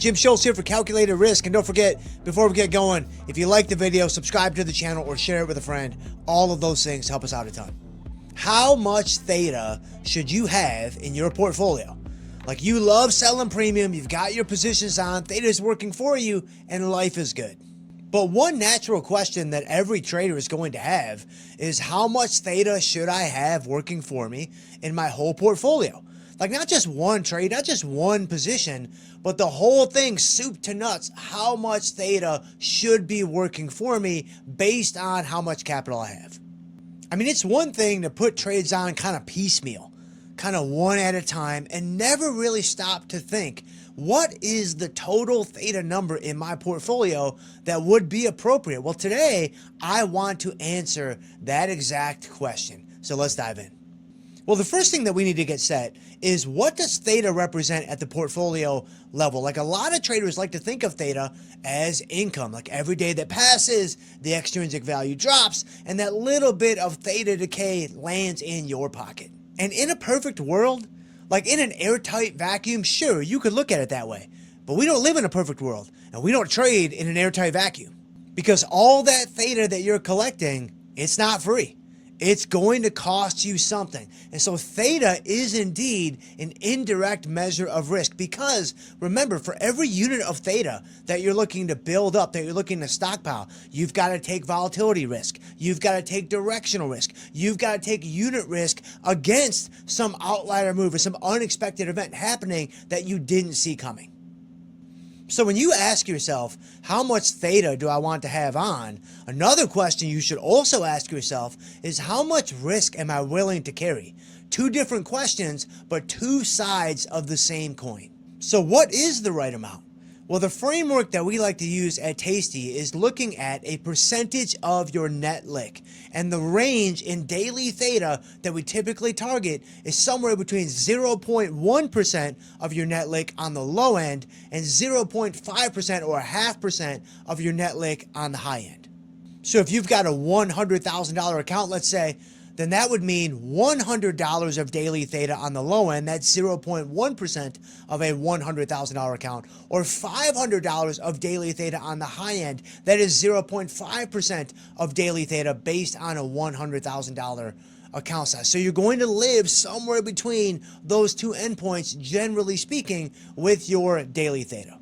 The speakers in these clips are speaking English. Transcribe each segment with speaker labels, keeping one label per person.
Speaker 1: Jim Schultz here for Calculated Risk. And don't forget, before we get going, if you like the video, subscribe to the channel or share it with a friend. All of those things help us out a ton. How much theta should you have in your portfolio? Like, you love selling premium, you've got your positions on, theta is working for you, and life is good. But one natural question that every trader is going to have is, how much theta should I have working for me in my whole portfolio? Like, not just one trade, not just one position, but the whole thing, soup to nuts. How much theta should be working for me based on how much capital I have? I mean, it's one thing to put trades on kind of piecemeal, kind of one at a time, and never really stop to think, what is the total theta number in my portfolio that would be appropriate? Well, today I want to answer that exact question. So let's dive in. Well, the first thing that we need to get set is, what does theta represent at the portfolio level? Like, a lot of traders like to think of theta as income. Like, every day that passes, the extrinsic value drops, and that little bit of theta decay lands in your pocket. And in a perfect world, like in an airtight vacuum, sure, you could look at it that way. But we don't live in a perfect world, and we don't trade in an airtight vacuum. Because all that theta that you're collecting, it's not free. It's going to cost you something. And so theta is indeed an indirect measure of risk, because remember, for every unit of theta that you're looking to build up, that you're looking to stockpile, you've got to take volatility risk. You've got to take directional risk. You've got to take unit risk against some outlier move or some unexpected event happening that you didn't see coming. So when you ask yourself, how much theta do I want to have on? Another question you should also ask yourself is, how much risk am I willing to carry? Two different questions, but two sides of the same coin. So what is the right amount? Well, the framework that we like to use at Tasty is looking at a percentage of your net liq. And the range in daily theta that we typically target is somewhere between 0.1% of your net liq on the low end and 0.5% or 0.5% of your net liq on the high end. So if you've got a $100,000 account, let's say, then that would mean $100 of daily theta on the low end. That's 0.1% of a $100,000 account. Or $500 of daily theta on the high end. That is 0.5% of daily theta based on a $100,000 account size. So you're going to live somewhere between those two endpoints, generally speaking, with your daily theta.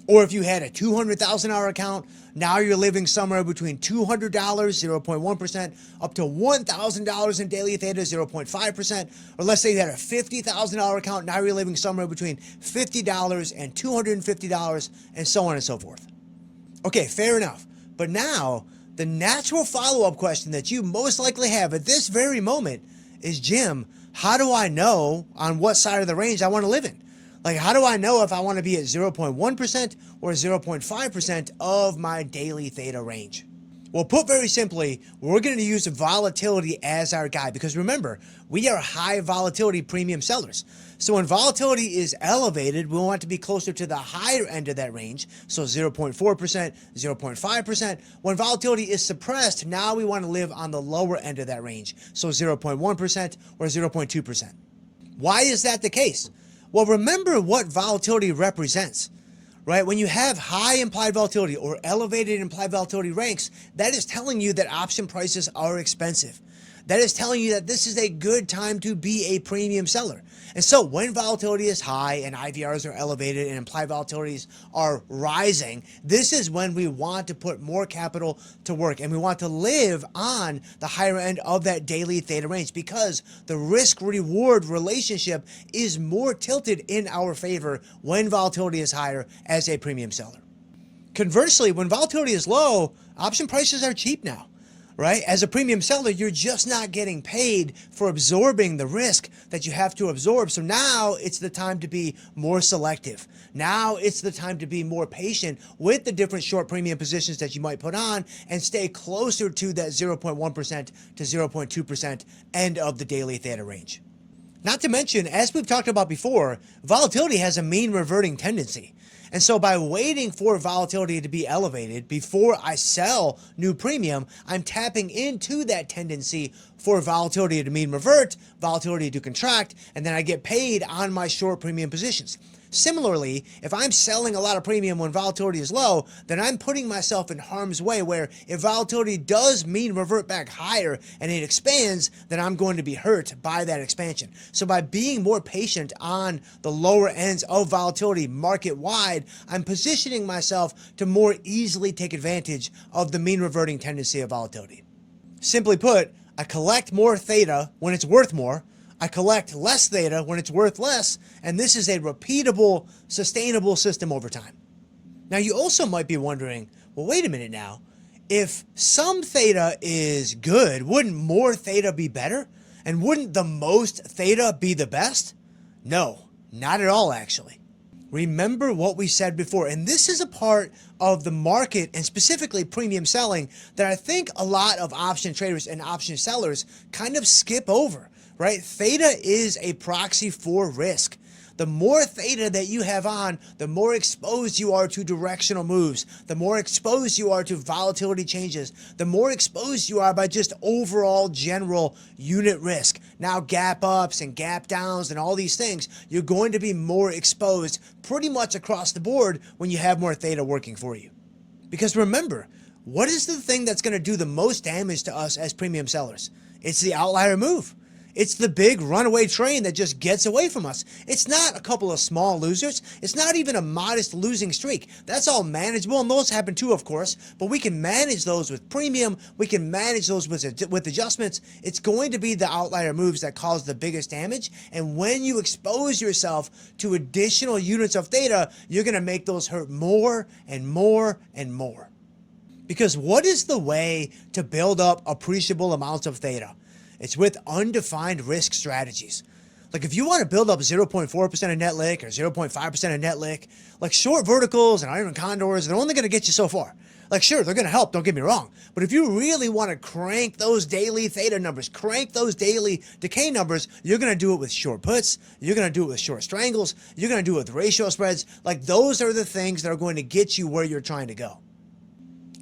Speaker 1: Or if you had a $200,000 account, now you're living somewhere between $200, 0.1%, up to $1,000 in daily theta, 0.5%. Or let's say you had a $50,000 account, now you're living somewhere between $50 and $250, and so on and so forth. Okay, fair enough. But now, the natural follow-up question that you most likely have at this very moment is, Jim, how do I know on what side of the range I want to live in? Like, how do I know if I want to be at 0.1% or 0.5% of my daily theta range? Well, put very simply, we're going to use volatility as our guide, because remember, we are high volatility premium sellers. So when volatility is elevated, we want to be closer to the higher end of that range. So 0.4%, 0.5%. When volatility is suppressed, now we want to live on the lower end of that range. So 0.1% or 0.2%. Why is that the case? Well, remember what volatility represents, right? When you have high implied volatility or elevated implied volatility ranks, that is telling you that option prices are expensive. That is telling you that this is a good time to be a premium seller. And so when volatility is high and IVRs are elevated and implied volatilities are rising, this is when we want to put more capital to work, and we want to live on the higher end of that daily theta range, because the risk-reward relationship is more tilted in our favor when volatility is higher as a premium seller. Conversely, when volatility is low, option prices are cheap now. Right? As a premium seller, you're just not getting paid for absorbing the risk that you have to absorb. So now it's the time to be more selective. Now it's the time to be more patient with the different short premium positions that you might put on, and stay closer to that 0.1% to 0.2% end of the daily theta range. Not to mention, as we've talked about before, volatility has a mean reverting tendency. And so by waiting for volatility to be elevated before I sell new premium, I'm tapping into that tendency for volatility to mean revert, volatility to contract, and then I get paid on my short premium positions. Similarly, if I'm selling a lot of premium when volatility is low, then I'm putting myself in harm's way where if volatility does mean revert back higher and it expands, then I'm going to be hurt by that expansion. So by being more patient on the lower ends of volatility market wide, I'm positioning myself to more easily take advantage of the mean reverting tendency of volatility. Simply put, I collect more theta when it's worth more, I collect less theta when it's worth less, and this is a repeatable, sustainable system over time. Now you also might be wondering, well, wait a minute now. If some theta is good, wouldn't more theta be better? And wouldn't the most theta be the best? No, not at all actually. Remember what we said before, and this is a part of the market and specifically premium selling that I think a lot of option traders and option sellers kind of skip over. Right? Theta is a proxy for risk. The more theta that you have on, the more exposed you are to directional moves, the more exposed you are to volatility changes, the more exposed you are by just overall general unit risk. Now gap ups and gap downs and all these things, you're going to be more exposed pretty much across the board when you have more theta working for you. Because remember, what is the thing that's going to do the most damage to us as premium sellers? It's the outlier move. It's the big runaway train that just gets away from us. It's not a couple of small losers. It's not even a modest losing streak. That's all manageable, and those happen too, of course, but we can manage those with premium. We can manage those with adjustments. It's going to be the outlier moves that cause the biggest damage, and when you expose yourself to additional units of theta, you're going to make those hurt more and more and more. Because what is the way to build up appreciable amounts of theta? It's with undefined risk strategies. Like if you want to build up 0.4% of Net Liq or 0.5% of Net Liq, like short verticals and iron condors, they're only going to get you so far. Like sure, they're going to help, don't get me wrong. But if you really want to crank those daily theta numbers, crank those daily decay numbers, you're going to do it with short puts, you're going to do it with short strangles, you're going to do it with ratio spreads. Like those are the things that are going to get you where you're trying to go.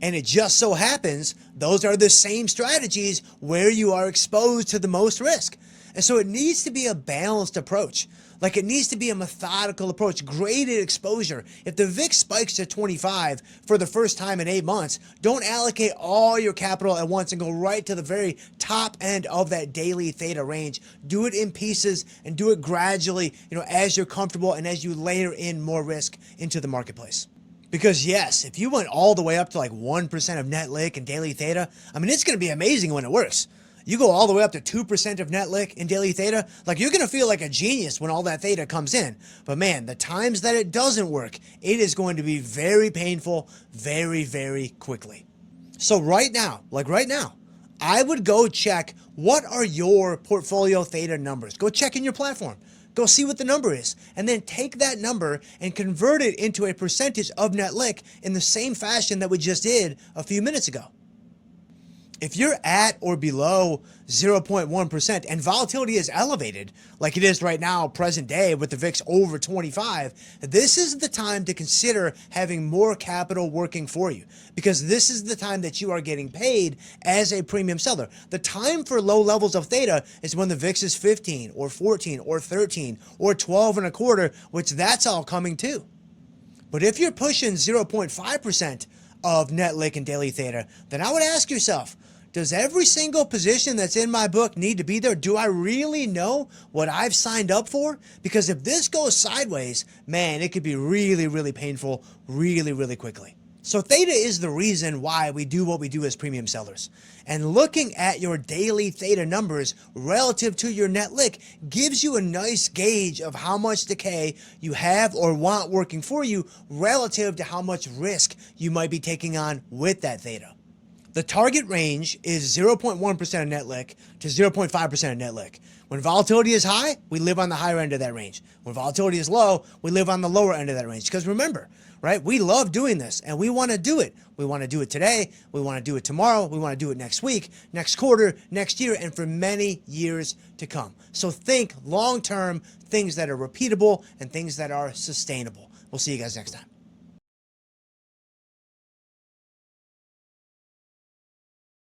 Speaker 1: And it just so happens those are the same strategies where you are exposed to the most risk. And so it needs to be a balanced approach. Like it needs to be a methodical approach, graded exposure. If the VIX spikes to 25 for the first time in 8 months, don't allocate all your capital at once and go right to the very top end of that daily theta range. Do it in pieces and do it gradually, as you're comfortable and as you layer in more risk into the marketplace. Because yes, if you went all the way up to like 1% of Net Liq and daily theta, I mean, it's going to be amazing when it works. You go all the way up to 2% of Net Liq in daily theta, like you're going to feel like a genius when all that theta comes in. But man, the times that it doesn't work, it is going to be very painful very, very quickly. So right now, I would go check what are your portfolio theta numbers. Go check in your platform. Go see what the number is, and then take that number and convert it into a percentage of Net Liq in the same fashion that we just did a few minutes ago. If you're at or below 0.1% and volatility is elevated, like it is right now, present day with the VIX over 25, this is the time to consider having more capital working for you, because this is the time that you are getting paid as a premium seller. The time for low levels of theta is when the VIX is 15 or 14 or 13 or 12 and a quarter, which that's all coming too. But if you're pushing 0.5% of Net Liq and daily theta, then I would ask yourself, does every single position that's in my book need to be there? Do I really know what I've signed up for? Because if this goes sideways, man, it could be really, really painful really, really quickly. So theta is the reason why we do what we do as premium sellers. And looking at your daily theta numbers relative to your Net Liq gives you a nice gauge of how much decay you have or want working for you relative to how much risk you might be taking on with that theta. The target range is 0.1% of Net Liq to 0.5% of Net Liq. When volatility is high, we live on the higher end of that range. When volatility is low, we live on the lower end of that range. Because remember, right, we love doing this and we want to do it. We want to do it today. We want to do it tomorrow. We want to do it next week, next quarter, next year, and for many years to come. So think long-term, things that are repeatable and things that are sustainable. We'll see you guys next time.